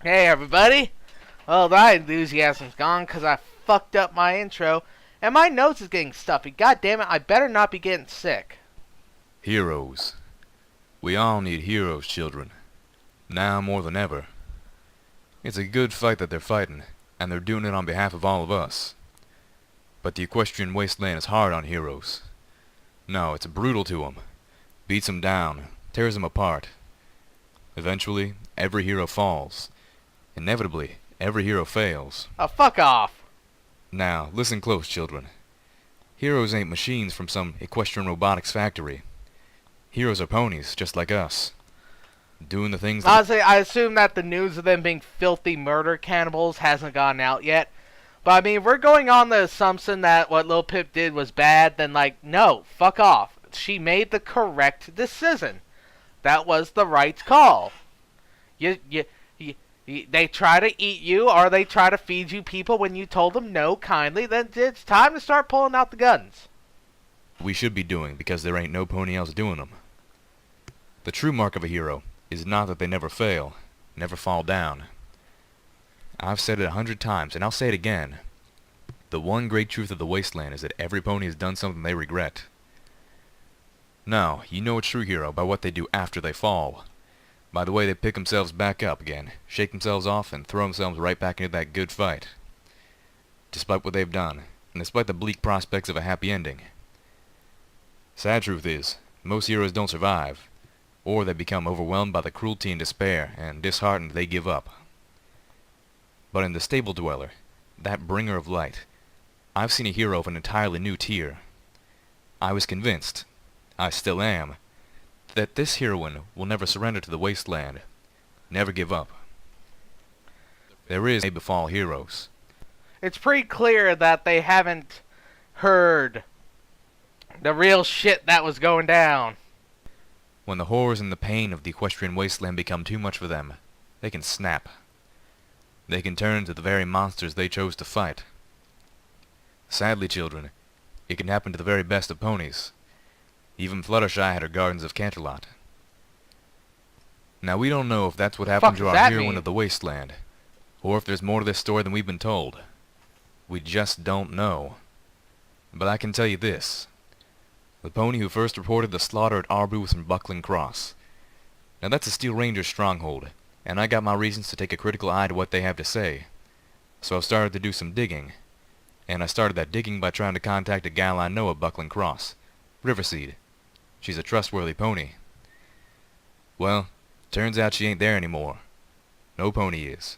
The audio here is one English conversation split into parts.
Hey everybody! Well, that enthusiasm's gone because I fucked up my intro, and my nose is getting stuffy. God damn it, I better not be getting sick. Heroes. We all need heroes, children. Now more than ever. It's a good fight that they're fighting, and they're doing it on behalf of all of us. But the equestrian wasteland is hard on heroes. No, it's brutal to them. Beats them down, tears them apart. Eventually, every hero falls. Inevitably, every hero fails. Oh, fuck off! Now, listen close, children. Heroes ain't machines from some equestrian robotics factory. Heroes are ponies, just like us. Doing the things that... Honestly, I assume that the news of them being filthy murder cannibals hasn't gotten out yet. But I mean, if we're going on the assumption that what Lil Pip did was bad, then like, no, fuck off. She made the correct decision. That was the right call. They try to eat you, or they try to feed you people when you told them no kindly, then it's time to start pulling out the guns. we should be doing because there ain't no pony else doing them. The true mark of a hero is not that they never fail, never fall down. I've said it 100 times, and I'll say it again. The one great truth of the wasteland is that every pony has done something they regret. No, you know a true hero by what they do after they fall. By the way they pick themselves back up again, shake themselves off, and throw themselves right back into that good fight. Despite what they've done, and despite the bleak prospects of a happy ending. Sad truth is, most heroes don't survive, or they become overwhelmed by the cruelty and despair, and disheartened they give up. But in the Stable Dweller, that bringer of light, I've seen a hero of an entirely new tier. I was convinced, I still am, that this heroine will never surrender to the wasteland, never give up. There is may befall heroes. It's pretty clear that they haven't heard the real shit that was going down. When the horrors and the pain of the equestrian wasteland become too much for them, they can snap. They can turn into the very monsters they chose to fight. Sadly, children, it can happen to the very best of ponies. Even Fluttershy had her Gardens of Canterlot. Now we don't know if that's what happened to our heroine of the wasteland, or if there's more to this story than we've been told. We just don't know. But I can tell you this. The pony who first reported the slaughter at Arbu was from Buckling Cross. Now that's a Steel Ranger's stronghold, and I got my reasons to take a critical eye to what they have to say. So I've started to do some digging. And I started that digging by trying to contact a gal I know at Buckling Cross, Riverseed. She's a trustworthy pony. Well, turns out she ain't there anymore. No pony is.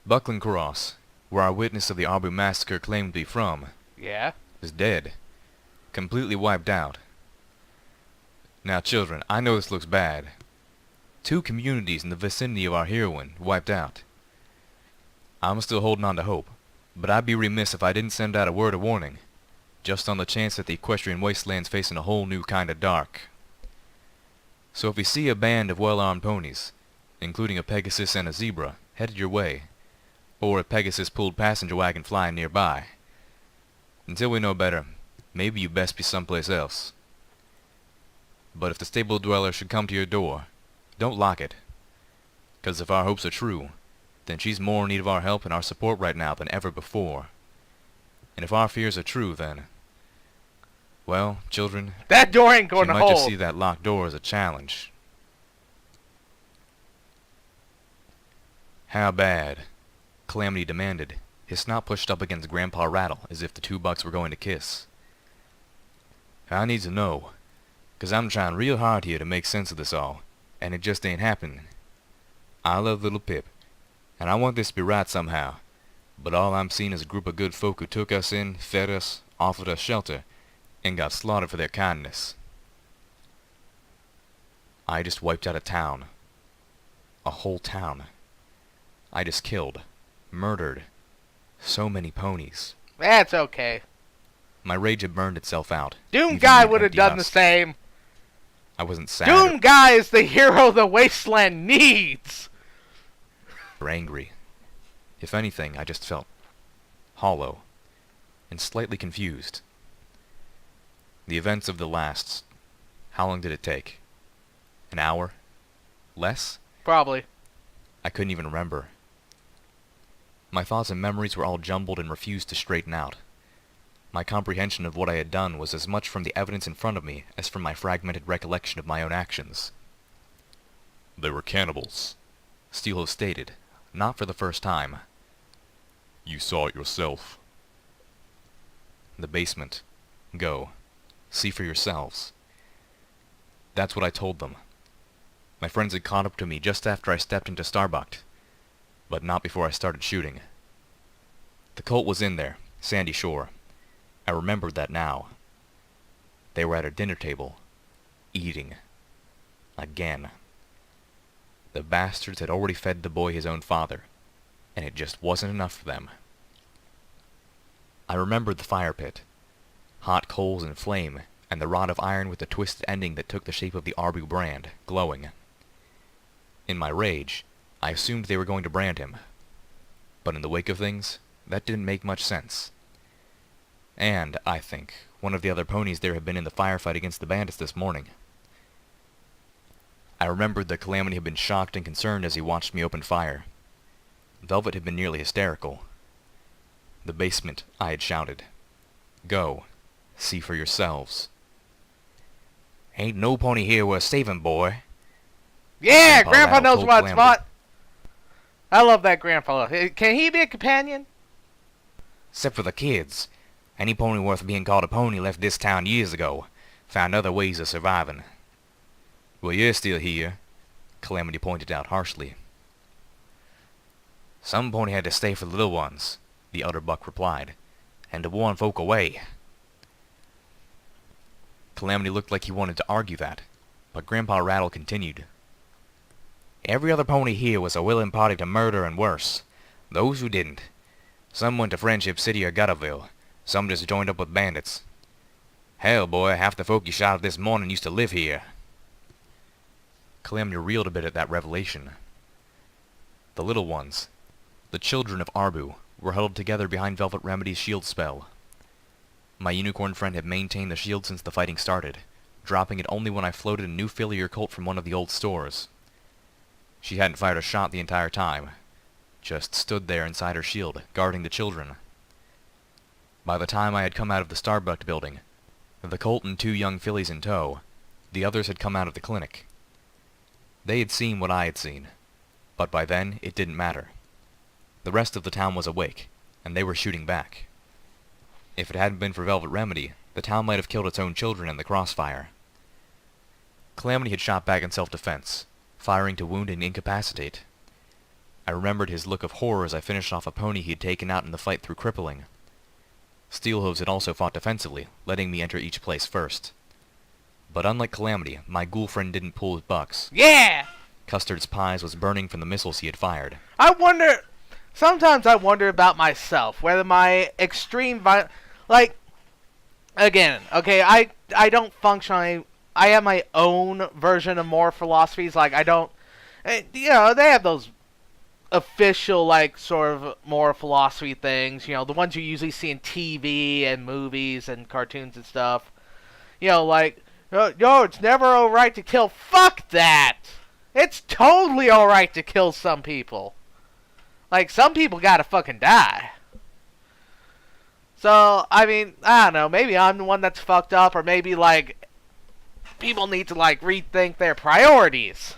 Buckling Cross, where our witness of the Arbu massacre claimed to be from, Yeah? is dead. Completely wiped out. Now children, I know this looks bad. 2 communities in the vicinity of our heroine wiped out. I'm still holding on to hope, but I'd be remiss if I didn't send out a word of warning, just on the chance that the equestrian wasteland's facing a whole new kind of dark. So if you see a band of well-armed ponies, including a Pegasus and a zebra, headed your way, or a Pegasus-pulled passenger wagon flying nearby, until we know better, maybe you best be someplace else. But if the Stable Dweller should come to your door, don't lock it. 'Cause if our hopes are true, then she's more in need of our help and our support right now than ever before. And if our fears are true, then... well, children... that door ain't going to hold. You might just see that locked door as a challenge. How bad? Calamity demanded, his snout pushed up against Grandpa Rattle as if the 2 bucks were going to kiss. I need to know, 'cause I'm trying real hard here to make sense of this all, and it just ain't happening. I love little Pip, and I want this to be right somehow, but all I'm seeing is a group of good folk who took us in, fed us, offered us shelter, and got slaughtered for their kindness. I just wiped out a town. A whole town. I just killed, murdered, so many ponies. That's okay. My rage had burned itself out. Doom Guy would have done the same. I wasn't sad Doom Guy is the hero the wasteland needs. or angry. If anything, I just felt hollow and slightly confused. The events of the last... how long did it take? An hour? Less? Probably. I couldn't even remember. My thoughts and memories were all jumbled and refused to straighten out. My comprehension of what I had done was as much from the evidence in front of me as from my fragmented recollection of my own actions. "They were cannibals," Steelhove stated, not for the first time. "You saw it yourself." The basement. Go. See for yourselves. That's what I told them. My friends had caught up to me just after I stepped into Starbuck, but not before I started shooting. The cult was in there, Sandy Shore. I remembered that now. They were at a dinner table, eating. Again. The bastards had already fed the boy his own father, and it just wasn't enough for them. I remembered the fire pit. Hot coals and flame, and the rod of iron with the twisted ending that took the shape of the Arbu brand, glowing. In my rage, I assumed they were going to brand him. But in the wake of things, that didn't make much sense. And, I think, one of the other ponies there had been in the firefight against the bandits this morning. I remembered that Calamity had been shocked and concerned as he watched me open fire. Velvet had been nearly hysterical. The basement, I had shouted. Go. See for yourselves. "Ain't no pony here worth saving, boy." Yeah, Grandpa Grandpa Rattle knows told what Calamity. spot. I love that Grandpa. Can he be a companion? "Except for the kids. Any pony worth being called a pony left this town years ago. Found other ways of surviving." "Well, you're still here," Calamity pointed out harshly. "Some pony had to stay for the little ones," the elder buck replied, "and to warn folk away." Calamity looked like he wanted to argue that, but Grandpa Rattle continued. "Every other pony here was a willing party to murder and worse. Those who didn't. Some went to Friendship City or Gutterville. Some just joined up with bandits. Hell, boy, half the folk you shot at this morning used to live here." Calamity reeled a bit at that revelation. The little ones, the children of Arbu, were huddled together behind Velvet Remedy's shield spell. My unicorn friend had maintained the shield since the fighting started, dropping it only when I floated a new filly or colt from one of the old stores. She hadn't fired a shot the entire time, just stood there inside her shield, guarding the children. By the time I had come out of the Starbuck building, the colt and 2 young fillies in tow, the others had come out of the clinic. They had seen what I had seen, but by then it didn't matter. The rest of the town was awake, and they were shooting back. If it hadn't been for Velvet Remedy, the town might have killed its own children in the crossfire. Calamity had shot back in self-defense, firing to wound and incapacitate. I remembered his look of horror as I finished off a pony he had taken out in the fight through crippling. Steelhooves had also fought defensively, letting me enter each place first. But unlike Calamity, my ghoul friend didn't pull his bucks. Yeah! Custard's pies was burning from the missiles he had fired. Sometimes I wonder about myself, whether my extreme again, okay, I don't function, I have my own version of moral philosophies, they have those official, sort of moral philosophy things, the ones you usually see in TV and movies and cartoons and stuff. It's never alright to kill. Fuck that! It's totally alright to kill some people. Some people gotta fucking die. So, I don't know, maybe I'm the one that's fucked up, or maybe, people need to, rethink their priorities.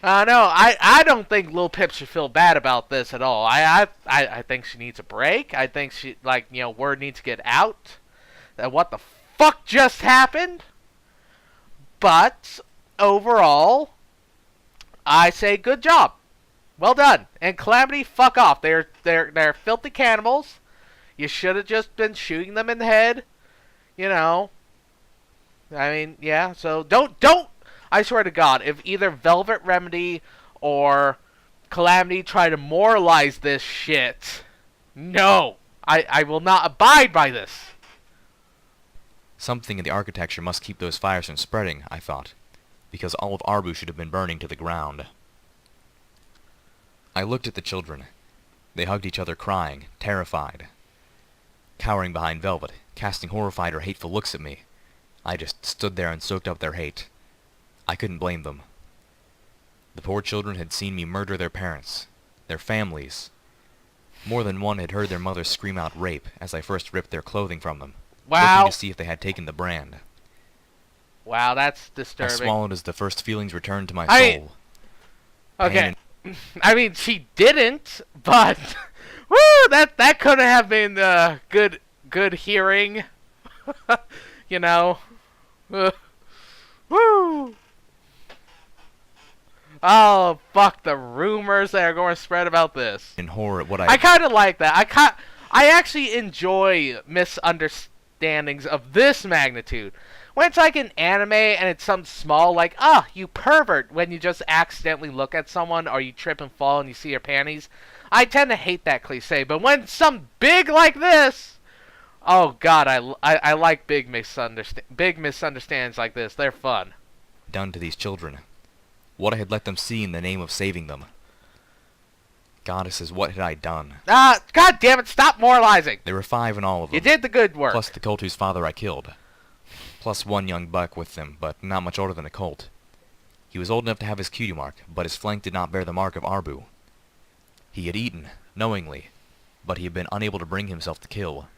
No, I don't think Lil Pip should feel bad about this at all. I think she needs a break. I think she, word needs to get out that what the fuck just happened. But, overall, I say good job. Well done. And Calamity, fuck off. They're filthy cannibals. You should have just been shooting them in the head. Yeah, so don't, I swear to God, if either Velvet Remedy or Calamity try to moralize this shit, no, I will not abide by this. Something in the architecture must keep those fires from spreading, I thought, because all of Arbu should have been burning to the ground. I looked at the children. They hugged each other crying, terrified. Cowering behind Velvet, casting horrified or hateful looks at me, I just stood there and soaked up their hate. I couldn't blame them. The poor children had seen me murder their parents, their families. More than one had heard their mothers scream out rape as I first ripped their clothing from them, Wow. looking to see if they had taken the brand. Wow, that's I disturbing. swallowed as the first feelings returned to my I- soul. Okay. Pain I mean, she didn't, but woo, that could have been good hearing. You know. Woo. Oh, fuck the rumors that are going to spread about this. and horror at what I kind of like that. I actually enjoy misunderstandings of this magnitude. When it's like an anime and it's something small, like, you pervert, when you just accidentally look at someone or you trip and fall and you see your panties. I tend to hate that cliche, but when it's something big like this, oh god, I like big misunderstandings like this. They're fun. done to these children. What I had let them see in the name of saving them. Goddesses, what had I done? God damn it, stop moralizing! There were 5 in all of them. You did the good work. Plus the colt whose father I killed. Plus 1 young buck with them, but not much older than a colt. He was old enough to have his cutie mark, but his flank did not bear the mark of Arbu. He had eaten, knowingly, but he had been unable to bring himself to kill.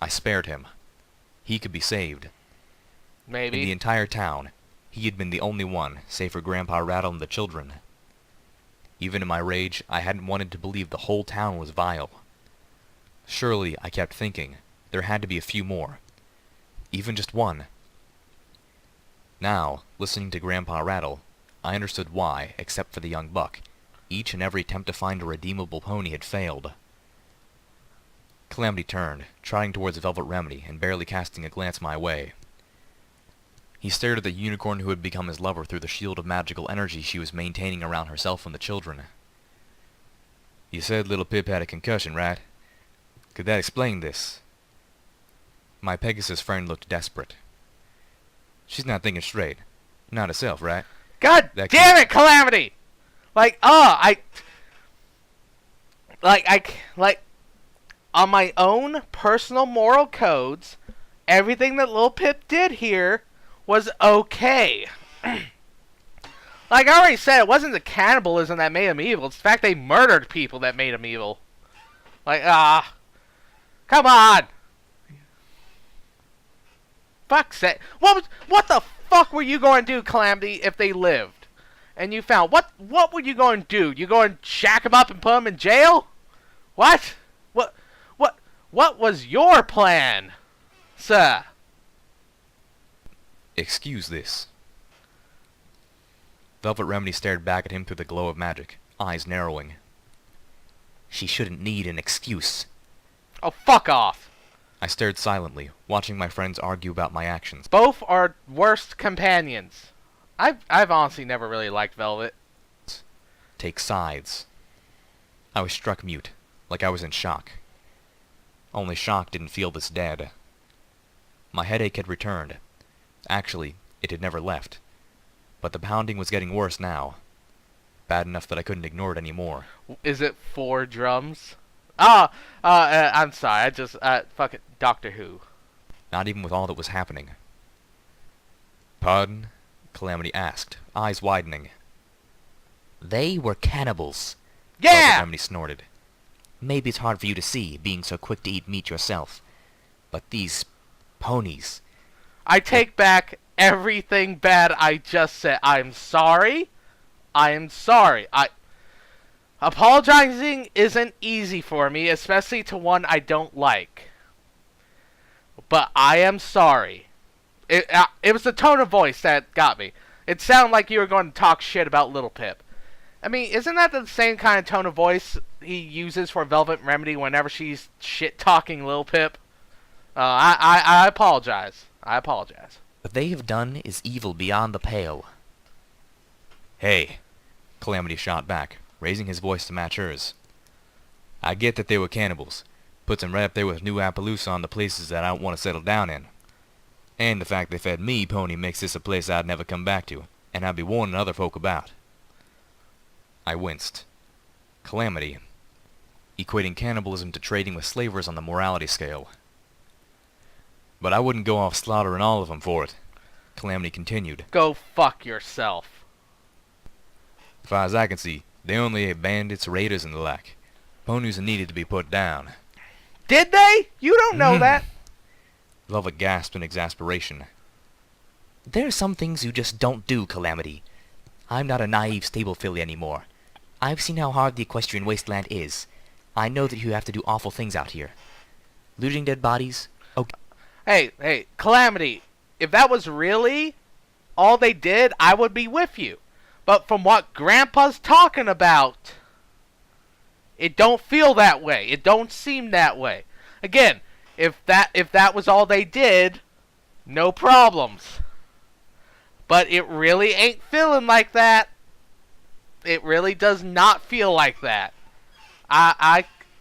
I spared him. He could be saved. Maybe. In the entire town, he had been the only one, save for Grandpa Rattle and the children. Even in my rage, I hadn't wanted to believe the whole town was vile. Surely, I kept thinking, there had to be a few more. Even just one. Now, listening to Grandpa Rattle, I understood why, except for the young buck, each and every attempt to find a redeemable pony had failed. Calamity turned, trotting towards Velvet Remedy and barely casting a glance my way. He stared at the unicorn who had become his lover through the shield of magical energy she was maintaining around herself and the children. You said little Pip had a concussion, right? Could that explain this? My Pegasus friend looked desperate. She's not thinking straight. Not herself, right? God That damn it, Calamity! Like, on my own personal moral codes, everything that Lil Pip did here was okay. Like I already said, it wasn't the cannibalism that made him evil. It's the fact they murdered people that made him evil. Like, come on! Fuck's sake. What the fuck were you going to do, Calamity, if they lived? And you found, what were you going to do? You going to shack them up and put them in jail? What? What was your plan, sir? Excuse this. Velvet Remedy stared back at him through the glow of magic, eyes narrowing. She shouldn't need an excuse. Oh, fuck off. I stared silently, watching my friends argue about my actions. Both are worst companions. I've honestly never really liked Velvet. Take sides. I was struck mute, like I was in shock. Only shock didn't feel this dead. My headache had returned. Actually, it had never left. But the pounding was getting worse now. Bad enough that I couldn't ignore it anymore. Is it 4 drums? I'm sorry. I just, fuck it. Doctor Who. Not even with all that was happening. Pardon? Calamity asked, eyes widening. They were cannibals. Velvet Yeah! Remedy snorted. Maybe it's hard for you to see, being so quick to eat meat yourself. But these ponies... I take back everything bad I just said. I'm sorry. I am sorry. Apologizing isn't easy for me, especially to one I don't like. But I am sorry. It was the tone of voice that got me. It sounded like you were going to talk shit about Little Pip. I mean, isn't that the same kind of tone of voice he uses for Velvet Remedy whenever she's shit-talking Lil Pip? I apologize. I apologize. What they have done is evil beyond the pale. Hey, Calamity shot back, raising his voice to match hers. I get that they were cannibals. Puts them right up there with New Appaloosa on the places that I don't want to settle down in. And the fact they fed me pony makes this a place I'd never come back to, and I'd be warning other folk about. I winced. Calamity. Equating cannibalism to trading with slavers on the morality scale. But I wouldn't go off slaughtering all of them for it, Calamity continued. Go fuck yourself. As far as I can see, they only ate bandits, raiders, and the like. Ponies needed to be put down. Did they? You don't know that. Velvet gasped in exasperation. There are some things you just don't do, Calamity. I'm not a naive stable filly anymore. I've seen how hard the equestrian wasteland is. I know that you have to do awful things out here. Looting dead bodies? Okay. Hey, Calamity, if that was really all they did, I would be with you. But from what Grandpa's talking about, it don't feel that way. It don't seem that way. Again, if that was all they did, no problems. But it really ain't feeling like that. It really does not feel like that.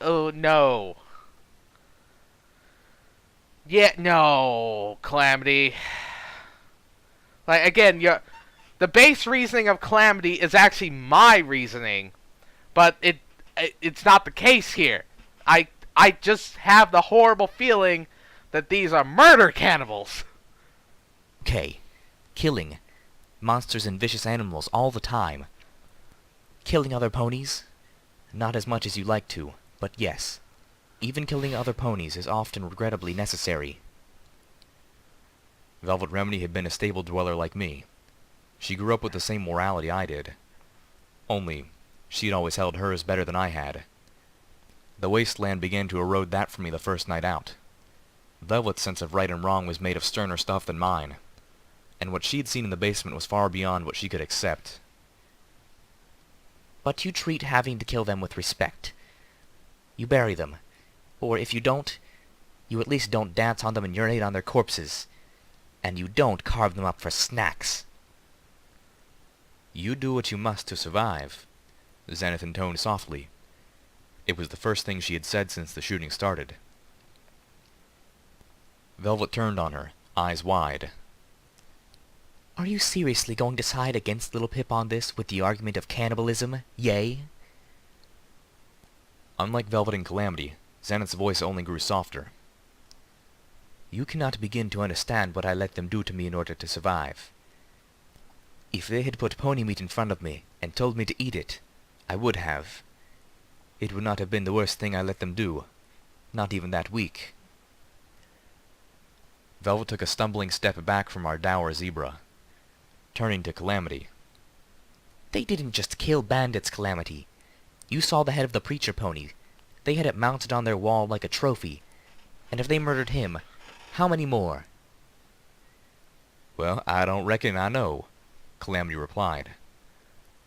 Oh no. Yeah, no, Calamity. Like, again, the base reasoning of Calamity is actually my reasoning, but it's not the case here. I just have the horrible feeling that these are murder cannibals. Okay. Killing. Monsters and vicious animals all the time. Killing other ponies? Not as much as you like to, but yes. Even killing other ponies is often regrettably necessary. Velvet Remedy had been a stable dweller like me. She grew up with the same morality I did. Only, she'd always held hers better than I had. The wasteland began to erode that for me the first night out. Velvet's sense of right and wrong was made of sterner stuff than mine, and what she'd seen in the basement was far beyond what she could accept. But you treat having to kill them with respect. You bury them. Or if you don't, you at least don't dance on them and urinate on their corpses. And you don't carve them up for snacks. You do what you must to survive, Zenith intoned softly. It was the first thing she had said since the shooting started. Velvet turned on her, eyes wide. Are you seriously going to side against Little Pip on this with the argument of cannibalism, yay? Unlike Velvet and Calamity, Zenith's voice only grew softer. You cannot begin to understand what I let them do to me in order to survive. If they had put pony meat in front of me and told me to eat it, I would have. It would not have been the worst thing I let them do. Not even that week. Velvet took a stumbling step back from our dour zebra, turning to Calamity. They didn't just kill bandits, Calamity. You saw the head of the preacher pony. They had it mounted on their wall like a trophy. And if they murdered him, how many more? Well, I don't reckon I know, Calamity replied.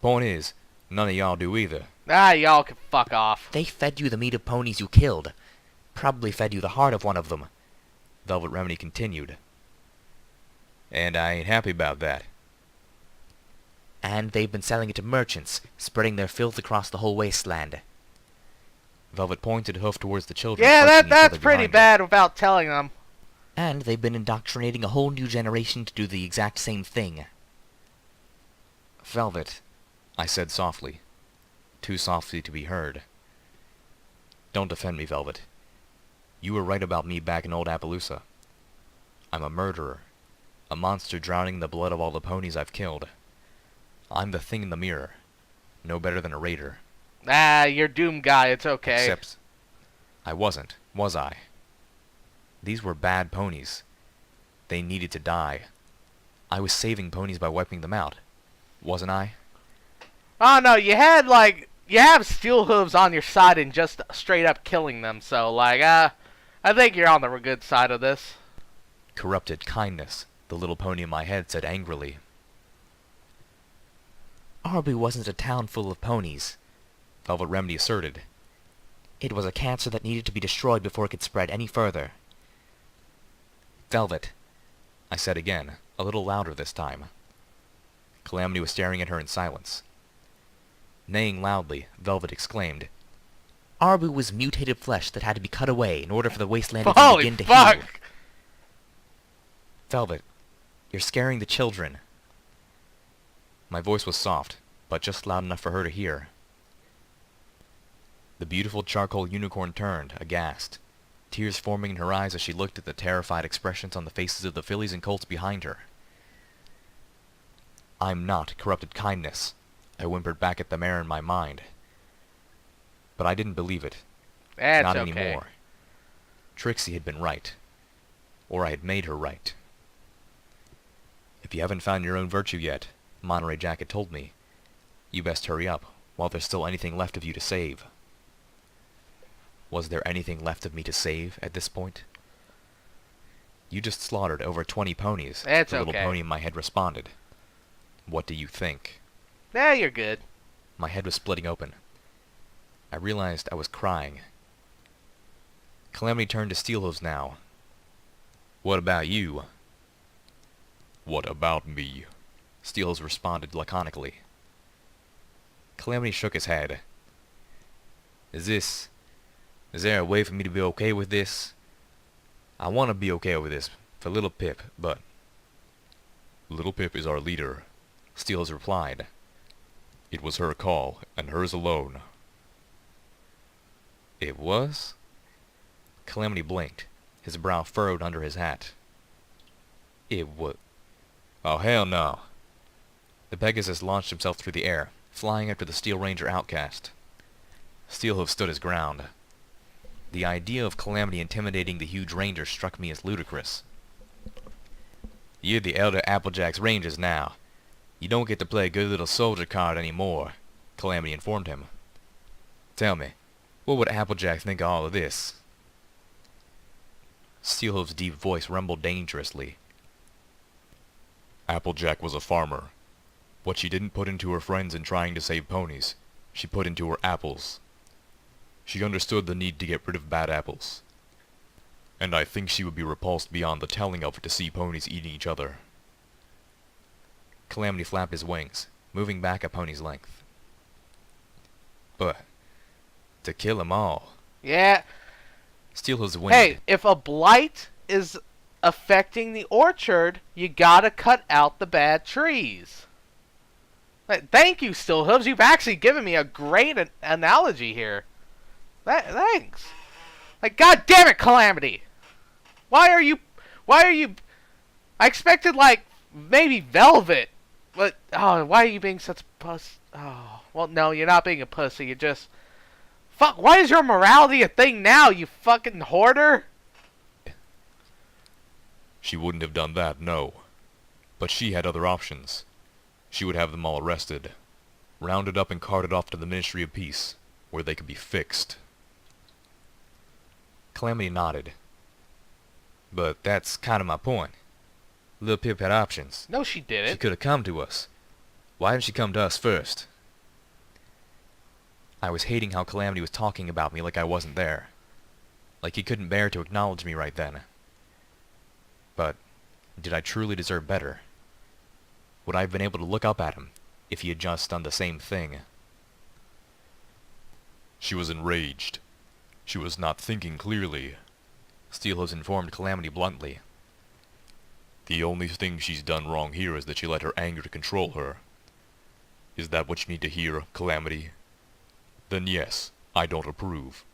Point is, none of y'all do either. Y'all can fuck off. They fed you the meat of ponies you killed. Probably fed you the heart of one of them. Velvet Remedy continued. And I ain't happy about that. And they've been selling it to merchants, spreading their filth across the whole wasteland. Velvet pointed hoof towards the children. Yeah, that's pretty bad without telling them. And they've been indoctrinating a whole new generation to do the exact same thing. Velvet, I said softly. Too softly to be heard. Don't defend me, Velvet. You were right about me back in old Appaloosa. I'm a murderer. A monster drowning in the blood of all the ponies I've killed. I'm the thing in the mirror. No better than a raider. You're Doom Guy, it's okay. Except, I wasn't, was I? These were bad ponies. They needed to die. I was saving ponies by wiping them out. Wasn't I? Oh no, you have steel hooves on your side and just straight up killing them, so I think you're on the good side of this. Corrupted kindness, the little pony in my head said angrily. Arby wasn't a town full of ponies, Velvet Remedy asserted. It was a cancer that needed to be destroyed before it could spread any further. Velvet, I said again, a little louder this time. Calamity was staring at her in silence. Neighing loudly, Velvet exclaimed, Arby was mutated flesh that had to be cut away in order for the wasteland to begin to fuck! heal. Velvet, you're scaring the children. My voice was soft, but just loud enough for her to hear. The beautiful charcoal unicorn turned, aghast, tears forming in her eyes as she looked at the terrified expressions on the faces of the fillies and colts behind her. I'm not corrupted kindness. I whimpered back at the mayor in my mind. But I didn't believe it. That's Not okay. anymore. Trixie had been right. Or I had made her right. If you haven't found your own virtue yet, Monterey Jack had told me, you best hurry up, while there's still anything left of you to save. Was there anything left of me to save at this point? You just slaughtered over 20 ponies, That's the little okay. pony in my head responded. What do you think? Nah, you're good. My head was splitting open. I realized I was crying. Calamity turned to Steelhooves now. What about you? What about me? Steelhooves responded laconically. Calamity shook his head. Is there a way for me to be okay with this? I want to be okay with this for Little Pip, but... Little Pip is our leader, Steelhooves replied. It was her call, and hers alone. It was? Calamity blinked, his brow furrowed under his hat. It was... Oh, hell no. The Pegasus launched himself through the air, flying after the Steel Ranger outcast. Steelhooves stood his ground. The idea of Calamity intimidating the huge ranger struck me as ludicrous. You're the elder Applejack's Rangers now. You don't get to play good little soldier card anymore, Calamity informed him. Tell me, what would Applejack think of all of this? Steelhooves' deep voice rumbled dangerously. Applejack was a farmer. What she didn't put into her friends in trying to save ponies, she put into her apples. She understood the need to get rid of bad apples. And I think she would be repulsed beyond the telling of it to see ponies eating each other. Calamity flapped his wings, moving back a pony's length. But, to kill 'em all... Yeah. Steelhooves wind. Hey, if a blight is affecting the orchard, you gotta cut out the bad trees. Thank you, Steelhooves. You've actually given me a great analogy here. Thanks. Like, god damn it, Calamity! Why are you... I expected, like, maybe Velvet. But, oh, why are you being such a puss? Oh, well, no, you're not being a pussy. You're just... Fuck, why is your morality a thing now, you fucking hoarder? She wouldn't have done that, no. But she had other options. She would have them all arrested, rounded up and carted off to the Ministry of Peace, where they could be fixed. Calamity nodded. But that's kind of my point. Lil Pip had options. No, she didn't. She could have come to us. Why didn't she come to us first? I was hating how Calamity was talking about me like I wasn't there. Like he couldn't bear to acknowledge me right then. But did I truly deserve better? Would I have been able to look up at him if he had just done the same thing? She was enraged. She was not thinking clearly, Steelhooves informed Calamity bluntly. The only thing she's done wrong here is that she let her anger control her. Is that what you need to hear, Calamity? Then yes, I don't approve.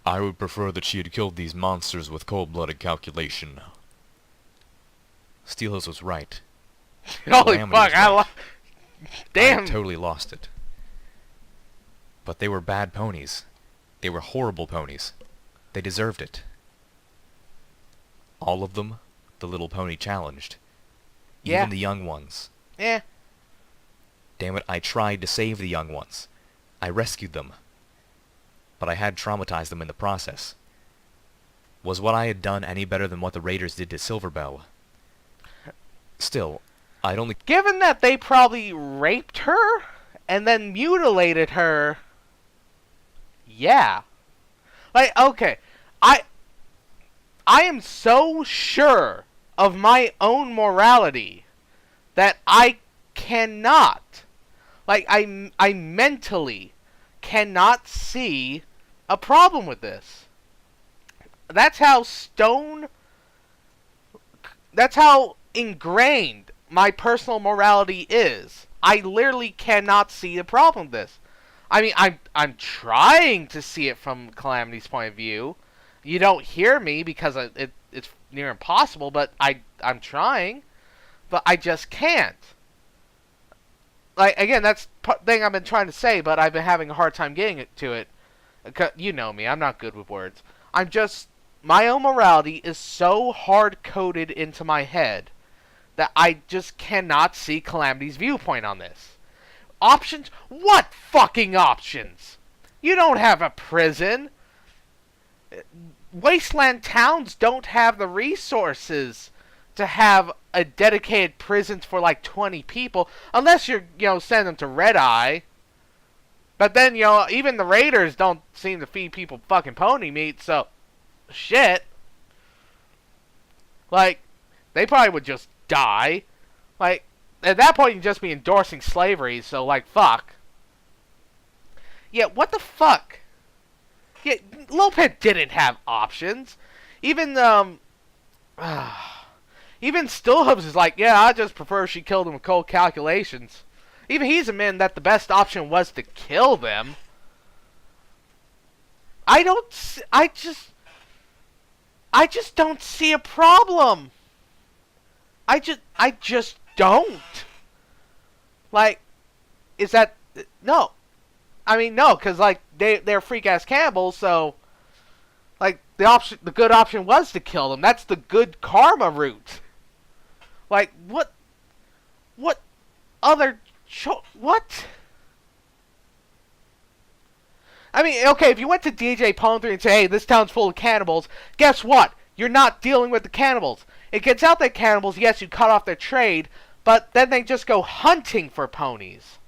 I would prefer that she had killed these monsters with cold-blooded calculation. Steelhooves was right. Holy Calamity fuck, was right. Damn. I totally lost it. But they were bad ponies. They were horrible ponies. They deserved it. All of them, the little pony challenged. Yeah. Even the young ones. Yeah. Damn it, I tried to save the young ones. I rescued them. But I had traumatized them in the process. Was what I had done any better than what the Raiders did to Silverbell? Still, I'd only... Given that they probably raped her and then mutilated her, yeah. Like, okay, I am so sure of my own morality that I cannot, like, I mentally cannot see a problem with this. That's how ingrained my personal morality is. I literally cannot see a problem with this. I mean, I'm trying to see it from Calamity's point of view. You don't hear me because it's near impossible, but I'm trying. But I just can't. Like, again, that's thing I've been trying to say, but I've been having a hard time getting to it. You know me, I'm not good with words. My own morality is so hard-coded into my head that I just cannot see Calamity's viewpoint on this. Options? What fucking options? You don't have a prison. Wasteland towns don't have the resources to have a dedicated prison for like 20 people, unless you're, send them to Red Eye. But then, even the Raiders don't seem to feed people fucking pony meat, so shit. Like, they probably would just die. Like, at that point you'd just be endorsing slavery, so like, fuck. Yeah, what the fuck? Yeah, Lil Pip didn't have options. Even Stillhubs is like, yeah, I just prefer she killed him with cold calculations. Even he's admitting that the best option was to kill them. I just don't see a problem. I just don't. Like, is that... No. I mean, no, because, like, they're freak-ass cannibals, so... Like, the good option was to kill them. That's the good karma route. Like, what other... What? I mean, okay, if you went to DJ Palm 3 and say, hey, this town's full of cannibals, guess what? You're not dealing with the cannibals. It gets out that cannibals, yes, you cut off their trade, but then they just go hunting for ponies.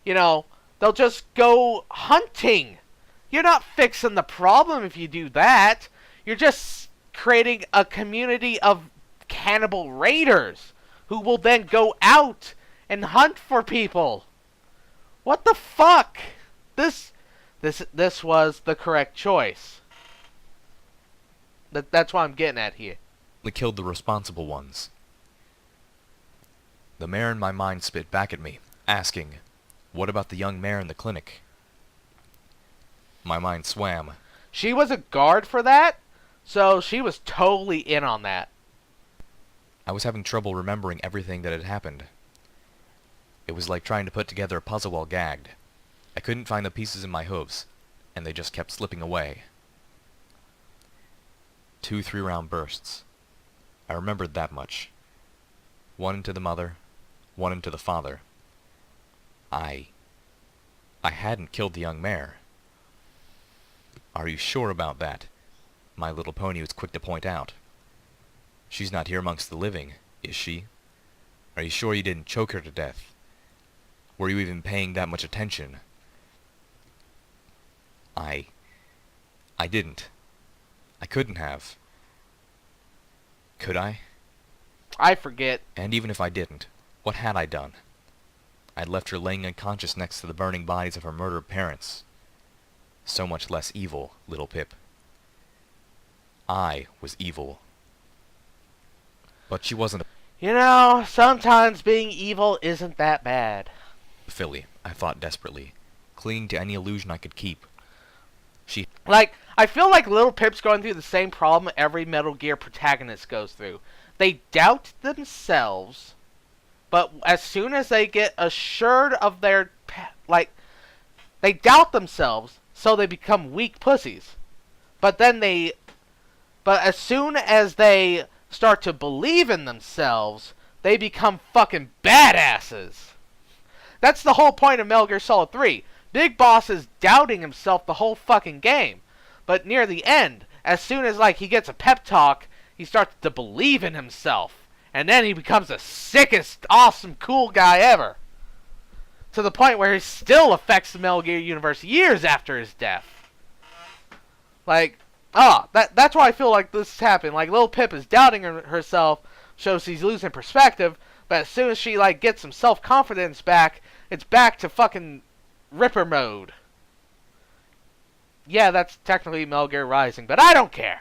They'll just go hunting. You're not fixing the problem if you do that. You're just creating a community of cannibal raiders who will then go out and hunt for people. What the fuck? This was the correct choice. That's what I'm getting at here. They killed the responsible ones. The mayor in my mind spit back at me, asking, what about the young mayor in the clinic? My mind swam. She was a guard for that, so she was totally in on that. I was having trouble remembering everything that had happened. It was like trying to put together a puzzle while gagged. I couldn't find the pieces in my hooves, and they just kept slipping away. 2 3-round bursts. I remembered that much. 1 into the mother, 1 into the father. I hadn't killed the young mare. Are you sure about that? My little pony was quick to point out. She's not here amongst the living, is she? Are you sure you didn't choke her to death? Were you even paying that much attention? I didn't. I couldn't have. Could I? I forget. And even if I didn't, what had I done? I'd left her laying unconscious next to the burning bodies of her murdered parents. So much less evil, little Pip. I was evil. But she wasn't a... sometimes being evil isn't that bad. filly, I thought desperately, clinging to any illusion I could keep. I feel like Little Pip's going through the same problem every Metal Gear protagonist goes through. They doubt themselves, but as soon as they get assured of their... they doubt themselves, so they become weak pussies. But as soon as they start to believe in themselves, they become fucking badasses. That's the whole point of Metal Gear Solid 3. Big Boss is doubting himself the whole fucking game. But near the end, as soon as he gets a pep talk, he starts to believe in himself. And then he becomes the sickest, awesome, cool guy ever. To the point where he still affects the Metal Gear universe years after his death. That's why I feel like this is happening. Little Pip is doubting herself, shows he's losing perspective, but as soon as she, gets some self-confidence back, it's back to fucking Ripper mode. Yeah, that's technically Metal Gear Rising, but I don't care.